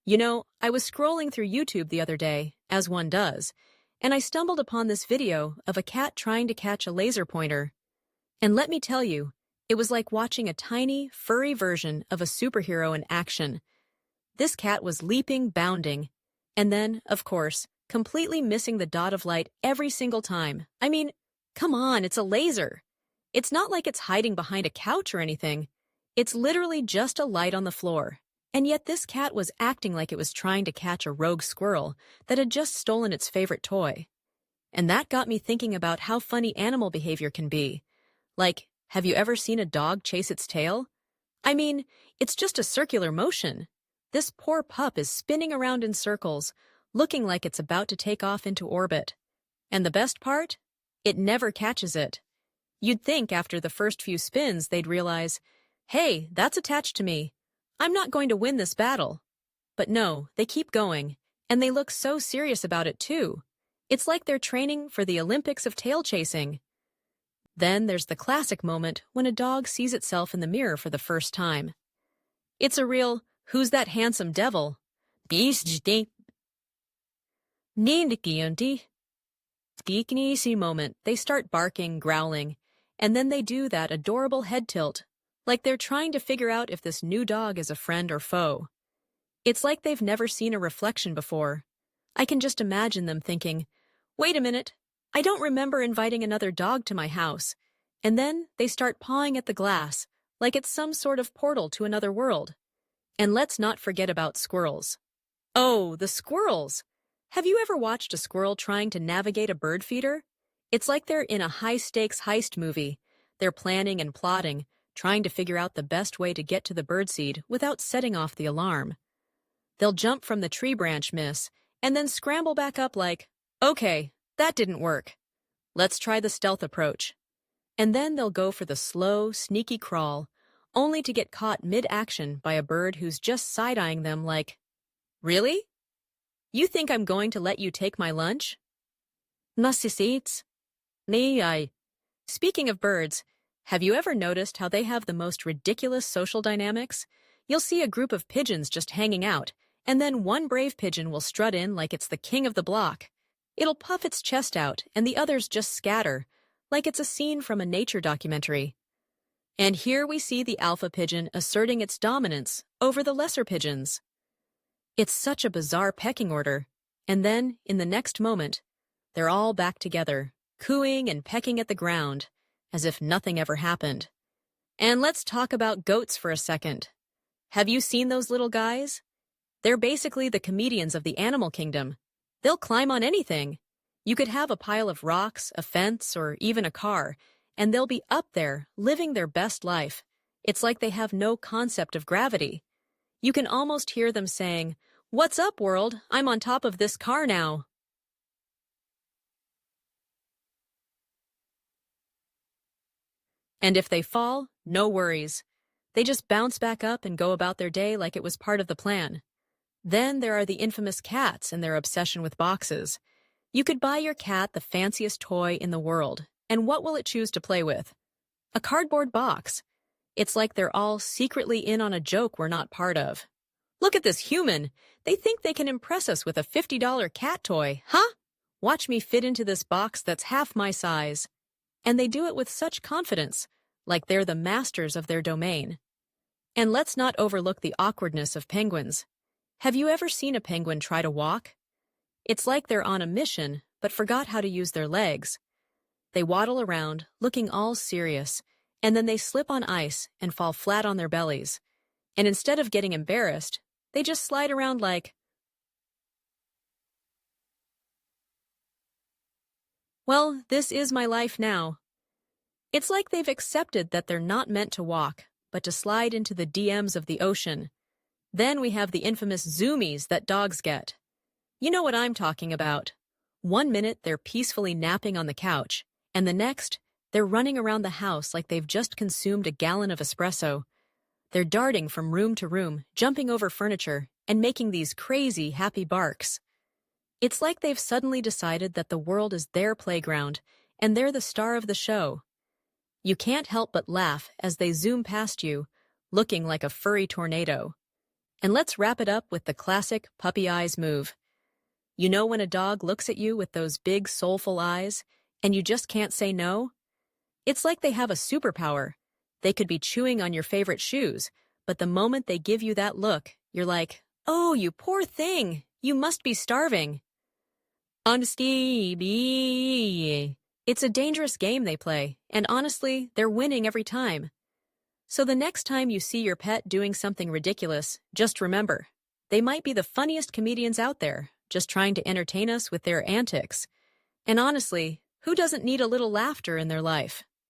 I was scrolling through YouTube the other day, as one does, and I stumbled upon this video of a cat trying to catch a laser pointer. And let me tell you, it was like watching a tiny, furry version of a superhero in action. This cat was leaping, bounding, and then, of course, completely missing the dot of light every single time. I mean, come on, it's a laser. It's not like it's hiding behind a couch or anything. It's literally just a light on the floor. And yet this cat was acting like it was trying to catch a rogue squirrel that had just stolen its favorite toy. And that got me thinking about how funny animal behavior can be. Like, have you ever seen a dog chase its tail? I mean, it's just a circular motion. This poor pup is spinning around in circles, looking like it's about to take off into orbit. And the best part? It never catches it. You'd think after the first few spins they'd realize, hey, that's attached to me. I'm not going to win this battle. But no, they keep going, and they look so serious about it too. It's like they're training for the Olympics of tail chasing. Then there's the classic moment when a dog sees itself in the mirror for the first time. It's a real, who's that handsome devil? Moment. They start barking, growling, and then they do that adorable head tilt, like they're trying to figure out if this new dog is a friend or foe. It's like they've never seen a reflection before. I can just imagine them thinking, wait a minute, I don't remember inviting another dog to my house. And then they start pawing at the glass, like it's some sort of portal to another world. And let's not forget about squirrels. Oh, the squirrels! Have you ever watched a squirrel trying to navigate a bird feeder? It's like they're in a high-stakes heist movie. They're planning and plotting, trying to figure out the best way to get to the birdseed without setting off the alarm. They'll jump from the tree branch, miss, and then scramble back up like, okay, that didn't work. Let's try the stealth approach. And then they'll go for the slow, sneaky crawl, only to get caught mid-action by a bird who's just side-eyeing them like, really? You think I'm going to let you take my lunch? Nassisits. Nei. Speaking of birds, have you ever noticed how they have the most ridiculous social dynamics? You'll see a group of pigeons just hanging out, and then one brave pigeon will strut in like it's the king of the block. It'll puff its chest out, and the others just scatter, like it's a scene from a nature documentary. And here we see the alpha pigeon asserting its dominance over the lesser pigeons. It's such a bizarre pecking order, and then, in the next moment, they're all back together, cooing and pecking at the ground, as if nothing ever happened. And let's talk about goats for a second. Have you seen those little guys? They're basically the comedians of the animal kingdom. They'll climb on anything. You could have a pile of rocks, a fence, or even a car, and they'll be up there, living their best life. It's like they have no concept of gravity. You can almost hear them saying, "What's up, world? I'm on top of this car now." And if they fall, no worries. They just bounce back up and go about their day like it was part of the plan. Then there are the infamous cats and their obsession with boxes. You could buy your cat the fanciest toy in the world, and what will it choose to play with? A cardboard box. It's like they're all secretly in on a joke we're not part of. Look at this human. They think they can impress us with a $50 cat toy, huh? Watch me fit into this box that's half my size. And they do it with such confidence, like they're the masters of their domain. And let's not overlook the awkwardness of penguins. Have you ever seen a penguin try to walk? It's like they're on a mission, but forgot how to use their legs. They waddle around, looking all serious, and then they slip on ice and fall flat on their bellies. And instead of getting embarrassed, they just slide around like, well, this is my life now. It's like they've accepted that they're not meant to walk, but to slide into the DMs of the ocean. Then we have the infamous zoomies that dogs get. You know what I'm talking about. 1 minute they're peacefully napping on the couch, and the next, they're running around the house like they've just consumed a gallon of espresso. They're darting from room to room, jumping over furniture, and making these crazy, happy barks. It's like they've suddenly decided that the world is their playground, and they're the star of the show. You can't help but laugh as they zoom past you, looking like a furry tornado. And let's wrap it up with the classic puppy eyes move. You know when a dog looks at you with those big, soulful eyes, and you just can't say no? It's like they have a superpower. They could be chewing on your favorite shoes, but the moment they give you that look, you're like, oh, you poor thing, you must be starving. Honesty. It's a dangerous game they play, and honestly, they're winning every time. So the next time you see your pet doing something ridiculous, just remember, they might be the funniest comedians out there, just trying to entertain us with their antics. And honestly, who doesn't need a little laughter in their life?